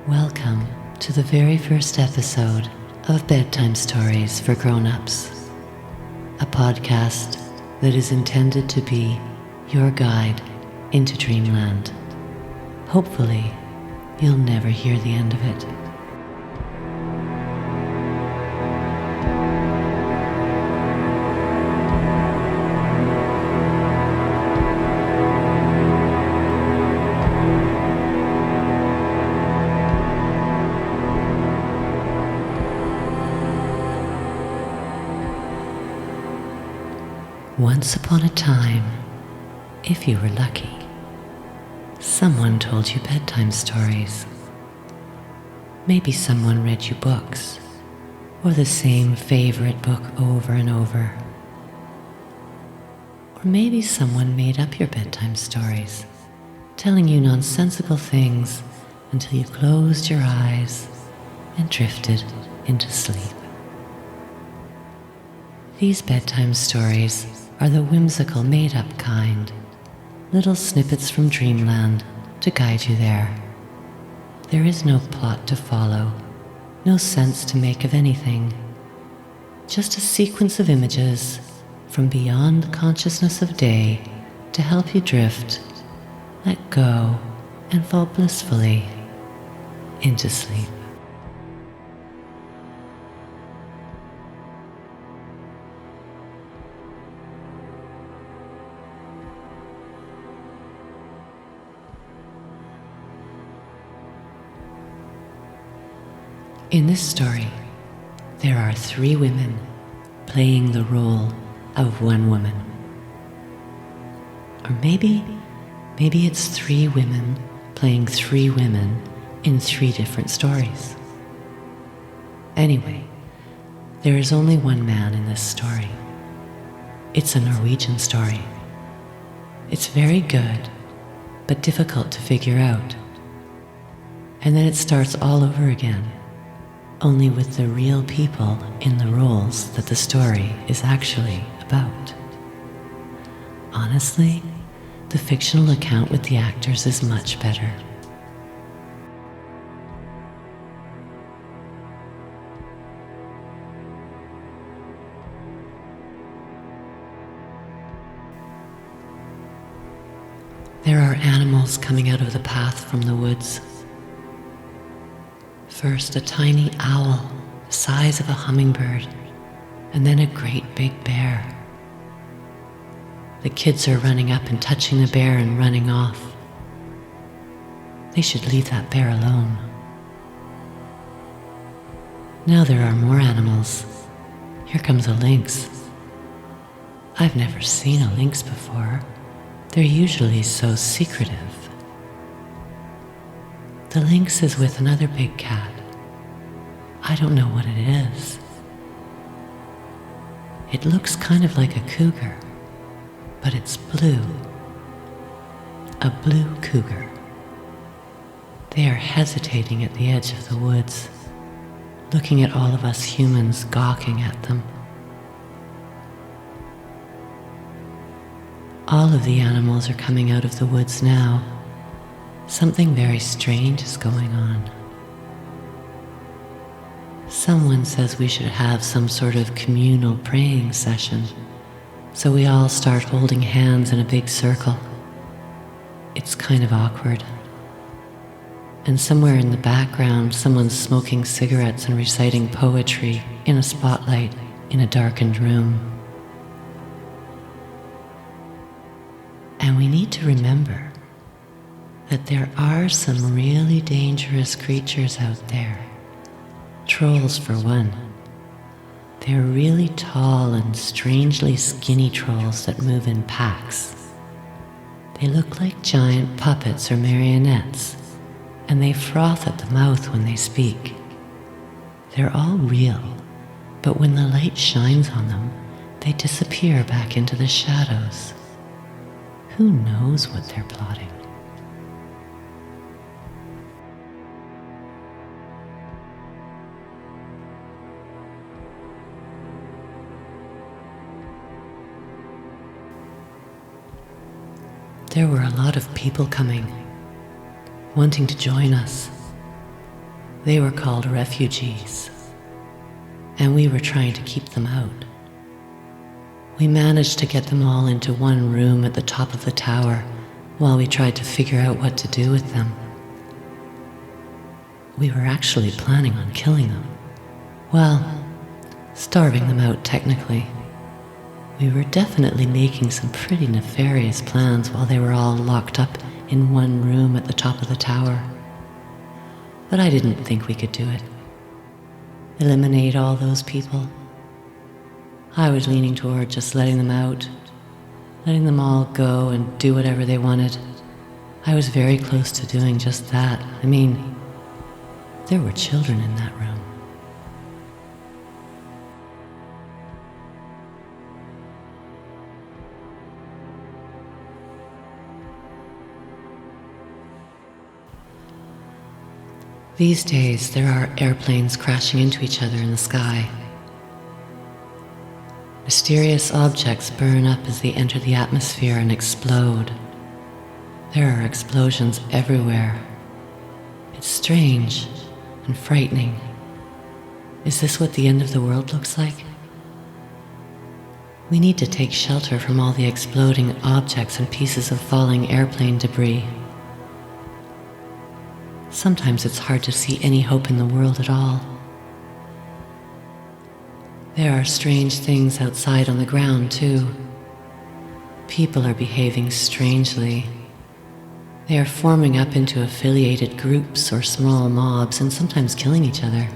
Welcome to the very first episode of Bedtime Stories for Grown-Ups, a podcast that is intended to be your guide into dreamland. Hopefully, you'll never hear the end of it. Once upon a time, if you were lucky, someone told you bedtime stories. Maybe someone read you books, or the same favorite book over and over. Or maybe someone made up your bedtime stories, telling you nonsensical things until you closed your eyes and drifted into sleep. These bedtime stories are the whimsical made-up kind, little snippets from dreamland to guide you there. There is no plot to follow, no sense to make of anything, just a sequence of images from beyond the consciousness of day to help you drift, let go, and fall blissfully into sleep. In this story, there are 3 women playing the role of one woman. Or maybe it's 3 women playing 3 women in 3 different stories. Anyway, there is only one man in this story. It's a Norwegian story. It's very good, but difficult to figure out. And then it starts all over again, only with the real people in the roles that the story is actually about. Honestly, the fictional account with the actors is much better. There are animals coming out of the path from the woods. First, a tiny owl, the size of a hummingbird, and then a great big bear. The kids are running up and touching the bear and running off. They should leave that bear alone. Now there are more animals. Here comes a lynx. I've never seen a lynx before. They're usually so secretive. The lynx is with another big cat. I don't know what it is. It looks kind of like a cougar, but it's blue. A blue cougar. They are hesitating at the edge of the woods, looking at all of us humans gawking at them. All of the animals are coming out of the woods now. Something very strange is going on. Someone says we should have some sort of communal praying session, so we all start holding hands in a big circle. It's kind of awkward. And somewhere in the background, someone's smoking cigarettes and reciting poetry in a spotlight in a darkened room. And we need to remember that there are some really dangerous creatures out there. Trolls, for one. They're really tall and strangely skinny trolls that move in packs. They look like giant puppets or marionettes, and they froth at the mouth when they speak. They're all real, but when the light shines on them, they disappear back into the shadows. Who knows what they're plotting? There were a lot of people coming, wanting to join us. They were called refugees, and we were trying to keep them out. We managed to get them all into one room at the top of the tower while we tried to figure out what to do with them. We were actually planning on killing them. Well, starving them out technically. We were definitely making some pretty nefarious plans while they were all locked up in one room at the top of the tower. But I didn't think we could do it. Eliminate all those people. I was leaning toward just letting them out, letting them all go and do whatever they wanted. I was very close to doing just that. I mean, there were children in that room. These days, there are airplanes crashing into each other in the sky. Mysterious objects burn up as they enter the atmosphere and explode. There are explosions everywhere. It's strange and frightening. Is this what the end of the world looks like? We need to take shelter from all the exploding objects and pieces of falling airplane debris. Sometimes it's hard to see any hope in the world at all. There are strange things outside on the ground, too. People are behaving strangely. They are forming up into affiliated groups or small mobs and sometimes killing each other.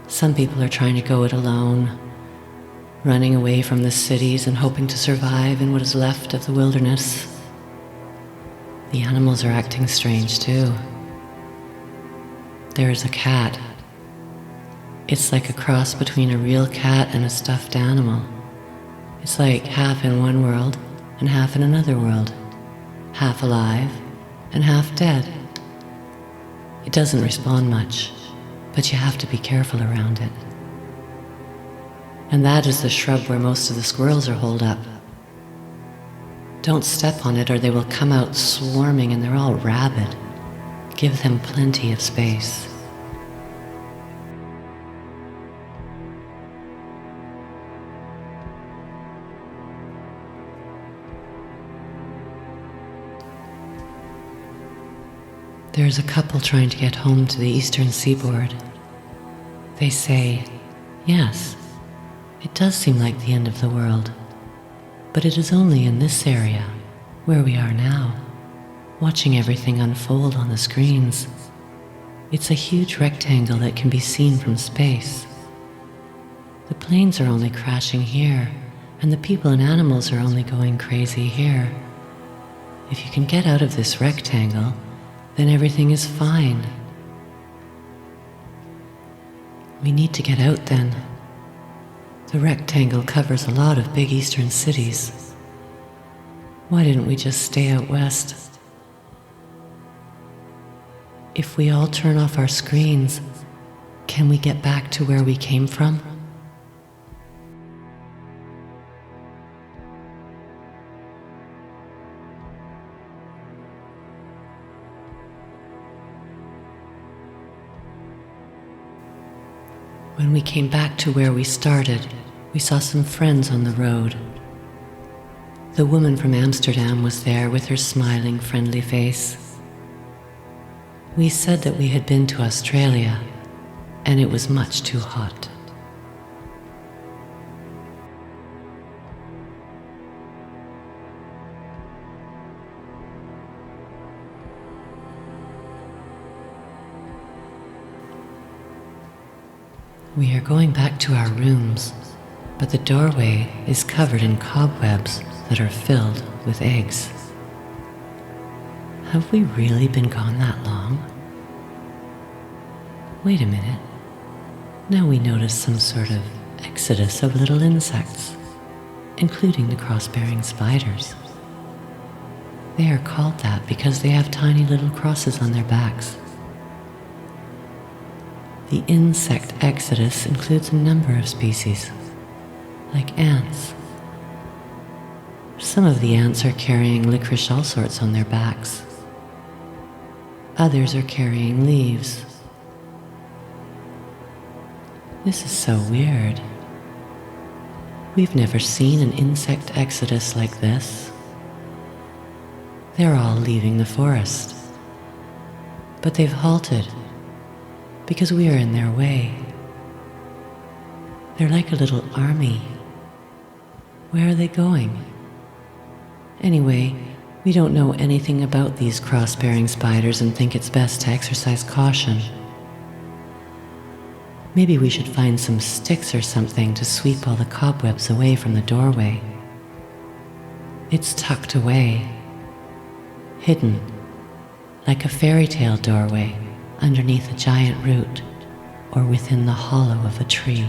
Some people are trying to go it alone, running away from the cities and hoping to survive in what is left of the wilderness. The animals are acting strange too. There is a cat. It's like a cross between a real cat and a stuffed animal. It's like half in one world and half in another world, half alive and half dead. It doesn't respond much, but you have to be careful around it. And that is the shrub where most of the squirrels are holed up. Don't step on it or they will come out swarming, and they're all rabid. Give them plenty of space. There's a couple trying to get home to the eastern seaboard. They say, yes, it does seem like the end of the world. But it is only in this area, where we are now, watching everything unfold on the screens. It's a huge rectangle that can be seen from space. The planes are only crashing here, and the people and animals are only going crazy here. If you can get out of this rectangle, then everything is fine. We need to get out then. The rectangle covers a lot of big eastern cities. Why didn't we just stay out west? If we all turn off our screens, can we get back to where we came from? When we came back to where we started, we saw some friends on the road. The woman from Amsterdam was there with her smiling, friendly face. We said that we had been to Australia, and it was much too hot. We are going back to our rooms, but the doorway is covered in cobwebs that are filled with eggs. Have we really been gone that long? Wait a minute. Now we notice some sort of exodus of little insects, including the cross-bearing spiders. They are called that because they have tiny little crosses on their backs. The insect exodus includes a number of species, like ants. Some of the ants are carrying licorice all sorts on their backs. Others are carrying leaves. This is so weird. We've never seen an insect exodus like this. They're all leaving the forest. But they've halted because we are in their way. They're like a little army. Where are they going? Anyway, we don't know anything about these cross-bearing spiders and think it's best to exercise caution. Maybe we should find some sticks or something to sweep all the cobwebs away from the doorway. It's tucked away, hidden, like a fairy tale doorway underneath a giant root or within the hollow of a tree.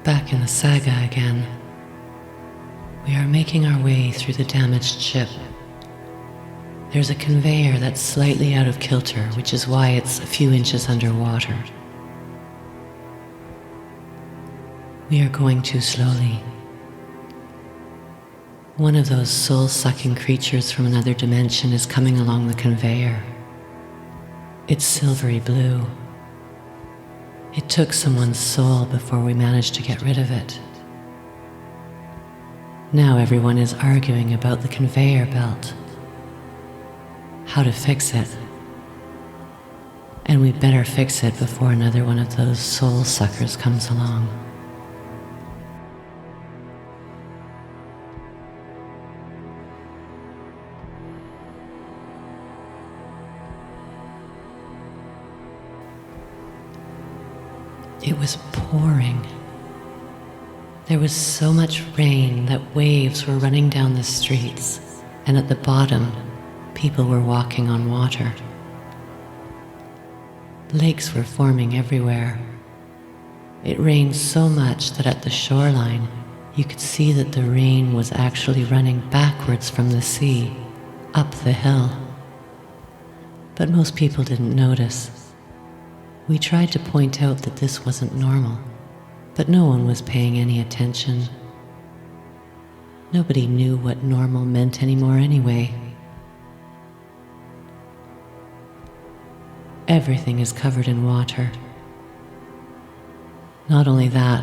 Back in the saga again. We are making our way through the damaged ship. There's a conveyor that's slightly out of kilter, which is why it's a few inches underwater. We are going too slowly. One of those soul-sucking creatures from another dimension is coming along the conveyor. It's silvery blue. It took someone's soul before we managed to get rid of it. Now everyone is arguing about the conveyor belt. How to fix it. And we better fix it before another one of those soul suckers comes along. It was pouring. There was so much rain that waves were running down the streets, and at the bottom, people were walking on water. Lakes were forming everywhere. It rained so much that at the shoreline, you could see that the rain was actually running backwards from the sea, up the hill. But most people didn't notice. We tried to point out that this wasn't normal, but no one was paying any attention. Nobody knew what normal meant anymore anyway. Everything is covered in water. Not only that,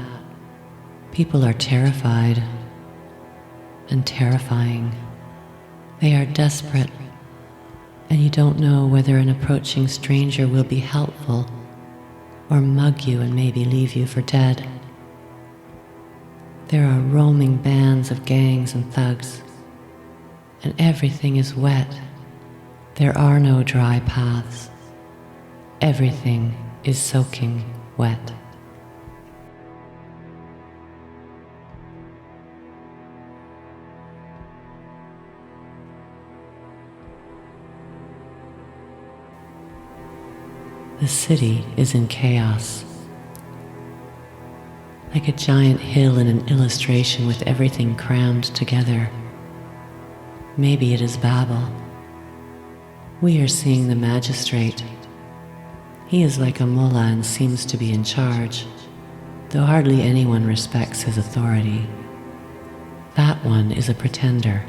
people are terrified and terrifying. They are desperate, and you don't know whether an approaching stranger will be helpful or mug you and maybe leave you for dead. There are roaming bands of gangs and thugs, and everything is wet. There are no dry paths. Everything is soaking wet. The city is in chaos. Like a giant hill in an illustration with everything crammed together. Maybe it is Babel. We are seeing the magistrate. He is like a mullah and seems to be in charge, though hardly anyone respects his authority. That one is a pretender.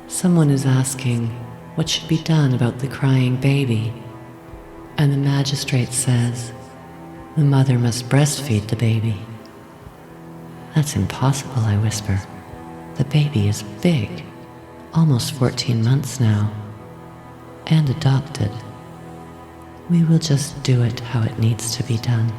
Someone is asking what should be done about the crying baby, and the magistrate says the mother must breastfeed the baby. That's impossible, I whisper. The baby is big, almost 14 months now, and adopted. We will just do it how it needs to be done.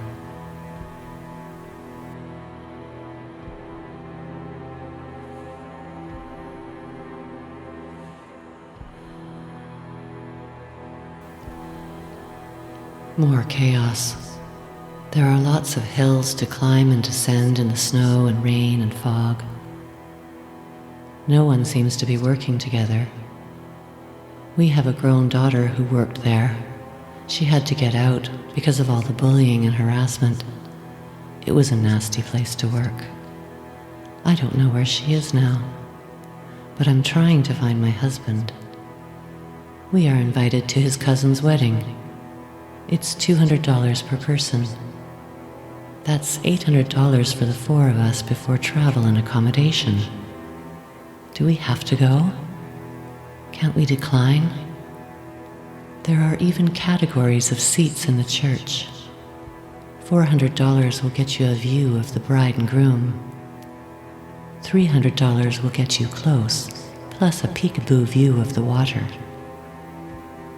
More chaos. There are lots of hills to climb and descend in the snow and rain and fog. No one seems to be working together. We have a grown daughter who worked there. She had to get out because of all the bullying and harassment. It was a nasty place to work. I don't know where she is now, but I'm trying to find my husband. We are invited to his cousin's wedding. It's $200 per person. That's $800 for the four of us before travel and accommodation. Do we have to go? Can't we decline? There are even categories of seats in the church. $400 will get you a view of the bride and groom. $300 will get you close, plus a peekaboo view of the water.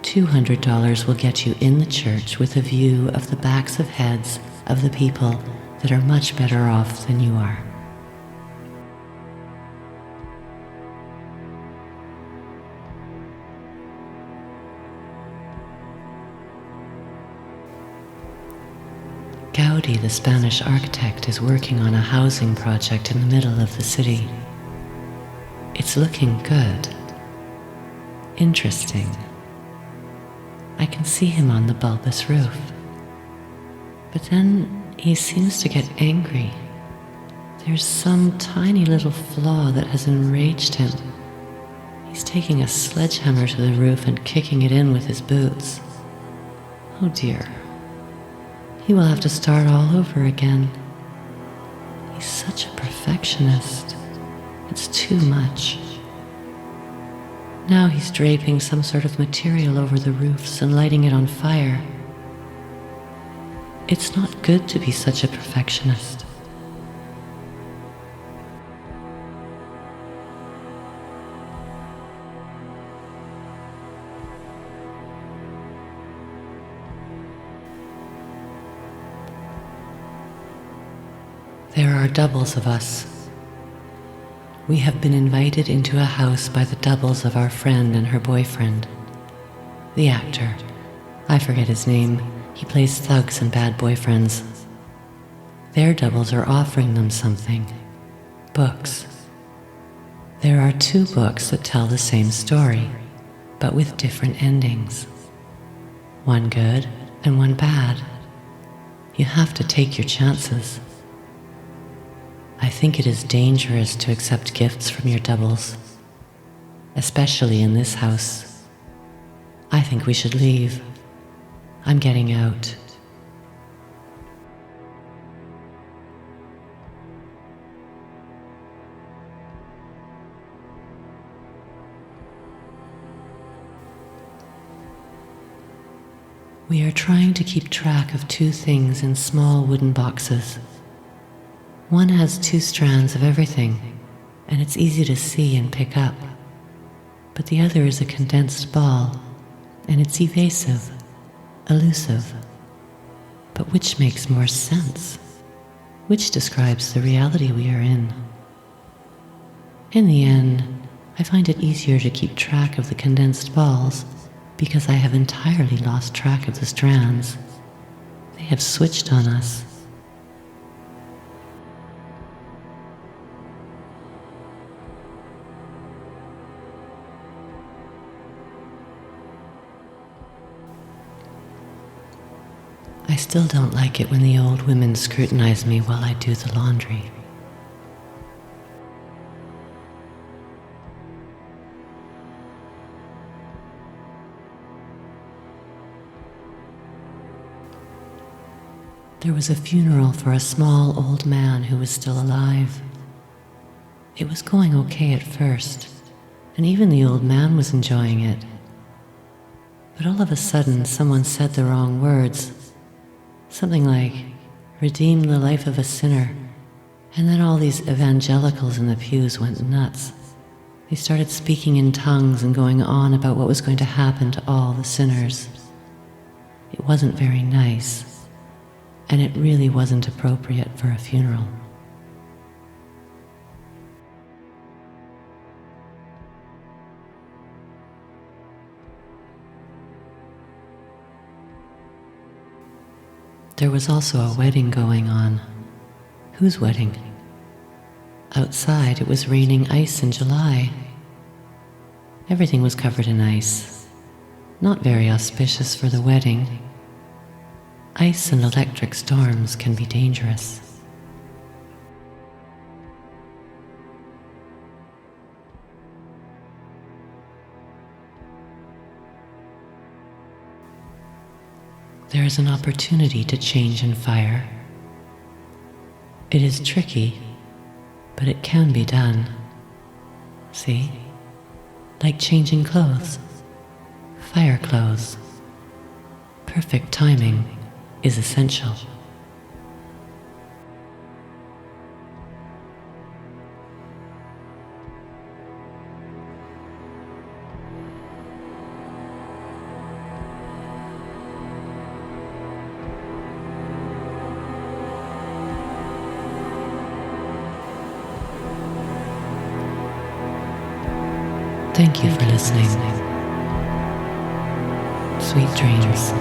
$200 will get you in the church with a view of the backs of heads of the people that are much better off than you are. Gaudi, the Spanish architect, is working on a housing project in the middle of the city. It's looking good. Interesting. I can see him on the bulbous roof. But then he seems to get angry. There's some tiny little flaw that has enraged him. He's taking a sledgehammer to the roof and kicking it in with his boots. Oh dear. He will have to start all over again. He's such a perfectionist. It's too much. Now he's draping some sort of material over the roofs and lighting it on fire. It's not good to be such a perfectionist. There are doubles of us. We have been invited into a house by the doubles of our friend and her boyfriend. The actor, I forget his name, he plays thugs and bad boyfriends. Their doubles are offering them something. Books. There are 2 books that tell the same story, but with different endings. One good and one bad. You have to take your chances. I think it is dangerous to accept gifts from your doubles, especially in this house. I think we should leave. I'm getting out. We are trying to keep track of 2 things in small wooden boxes. One has 2 strands of everything, and it's easy to see and pick up. But the other is a condensed ball, and it's evasive, elusive. But which makes more sense? Which describes the reality we are in? In the end, I find it easier to keep track of the condensed balls because I have entirely lost track of the strands. They have switched on us. I still don't like it when the old women scrutinize me while I do the laundry. There was a funeral for a small old man who was still alive. It was going okay at first, and even the old man was enjoying it. But all of a sudden, someone said the wrong words. Something like, redeem the life of a sinner. And then all these evangelicals in the pews went nuts. They started speaking in tongues and going on about what was going to happen to all the sinners. It wasn't very nice, and it really wasn't appropriate for a funeral. There was also a wedding going on. Whose wedding? Outside, it was raining ice in July. Everything was covered in ice. not very auspicious for the wedding. Ice and electric storms can be dangerous. There is an opportunity to change in fire. It is tricky, but it can be done. See? Like changing clothes. Fire clothes. Perfect timing is essential. Thank you for listening. Sweet dreams.